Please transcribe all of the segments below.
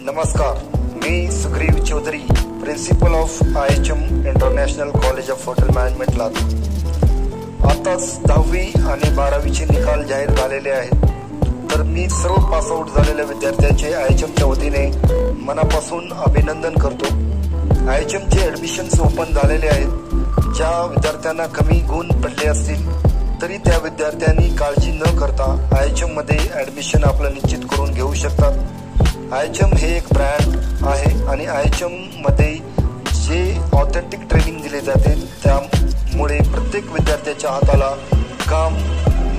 नमस्कार, मी Sugriv Chaudhari, principal of IHM international college of hotel management Latur. आताच 10वी आणि 12वीचे निकाल जाहीर झालेले आहेत। तर मी सर्व पासआउट झालेल्या विद्यार्थ्यांचे IHMच्या वतीने मनापासून अभिनंदन करतो। IHMचे ॲडमिशन्स ओपन झालेले आहेत। ज्या विद्यार्थ्यांना कमी गुण पडले असतील तरी त्या विद्यार्थ्यांनी काळजी न करता IHM मध्ये ॲडमिशन आपलं निश्चित करून घेऊ शकतात। IHM हे एक ब्रँड आहे आणि IHM मध्ये जे ऑथेंटिक ट्रेनिंग दिले जाते त्यामुळे प्रत्येक विद्यार्थ्याच्या हाताला काम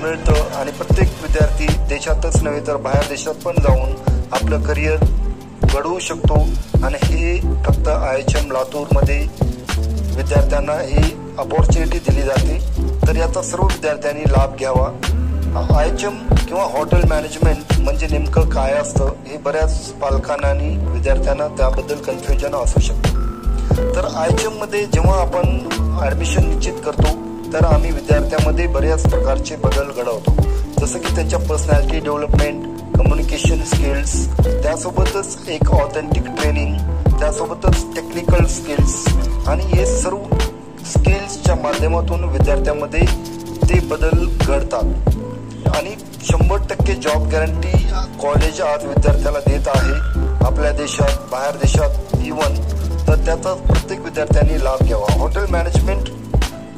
मिळतं आणि प्रत्येक विद्यार्थी देशातच नव्हे तर बाहेर देशात पण जाऊन आपलं करिअर घडवू शकतो। आणि हे फक्त IHM लातूरमध्ये विद्यार्थ्यांना ही अपॉर्च्युनिटी दिली जाते। तर याचा सर्व विद्यार्थ्यांनी लाभ घ्यावा। IHM किंवा हॉटेल मॅनेजमेंट म्हणजे नेमकं काय असतं हे बऱ्याच पालकांना आणि विद्यार्थ्यांना त्याबद्दल कन्फ्युजन असू शकतं। तर IHM मध्ये जेव्हा आपण ॲडमिशन निश्चित करतो तर आम्ही विद्यार्थ्यांमध्ये बऱ्याच प्रकारचे बदल घडवतो, जसं की त्यांच्या पर्सनॅलिटी डेव्हलपमेंट, कम्युनिकेशन स्किल्स, त्यासोबतच एक ऑथेंटिक ट्रेनिंग, त्यासोबतच टेक्निकल स्किल्स आणि हे सर्व स्किल्सच्या माध्यमातून विद्यार्थ्यांमध्ये ते बदल घडतात। आणि 100% जॉब गॅरंटी कॉलेज आज विद्यार्थ्याला देत आहे आपल्या देशात, बाहेर देशात इव्हन। तर त्याचा प्रत्येक विद्यार्थ्यांनी लाभ घ्यावा। हॉटेल मॅनेजमेंट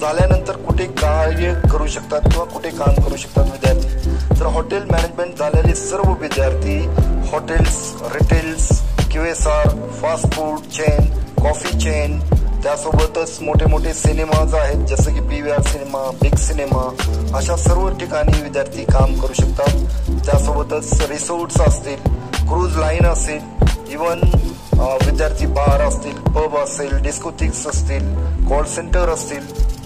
झाल्यानंतर कुठे कार्य करू शकतात किंवा कुठे काम करू शकतात विद्यार्थी। तर हॉटेल मॅनेजमेंट झालेले सर्व विद्यार्थी hotels, retails, QSR, fast food chain, coffee chain, त्यासोबतच मोठे मोठे सिनेमाज आहेत जसं की PVR सिनेमा, बिग सिनेमा, अशा सर्व ठिकाणी विद्यार्थी काम करू शकतात। त्यासोबतच रिसोर्ट्स असतील, क्रूज लाईन असेल, इव्हन विद्यार्थी बार असतील, पब असेल, डिस्कोथिक्स असतील, कॉल सेंटर असतील,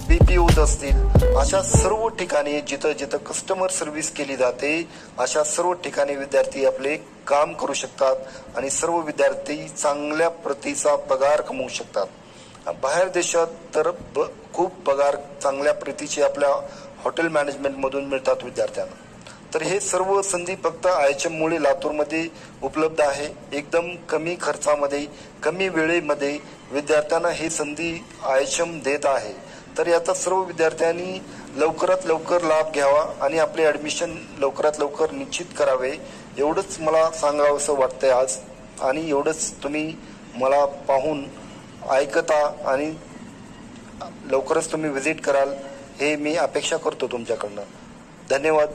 BPOs असतील, अशा सर्व ठिकाणी जिथं जिथं कस्टमर सर्व्हिस केली जाते अशा सर्व ठिकाणी विद्यार्थी आपले काम करू शकतात आणि सर्व विद्यार्थी चांगल्या प्रतीचा पगार कमवू शकतात। बाहेर देशात तर खूप पगार चांगल्या प्रतीचे आपल्या हॉटेल मॅनेजमेंटमधून मिळतात विद्यार्थ्यांना। तर हे सर्व संधी फक्त IHM मुळे लातूरमध्ये उपलब्ध आहे। एकदम कमी खर्चामध्ये, कमी वेळेमध्ये विद्यार्थ्यांना ही संधी IHM देत आहे। तर याचा सर्व विद्यार्थ्यांनी लवकरात लवकर लाभ घ्यावा आणि आपले ॲडमिशन लवकरात लवकर निश्चित करावे, एवढंच मला सांगावंसं वाटतंय आज। आणि एवढंच तुम्ही मला पाहून ऐकता आणि लवकरच तुम्ही व्हिजिट कराल हे मी अपेक्षा करतो तुमच्याकडनं। धन्यवाद।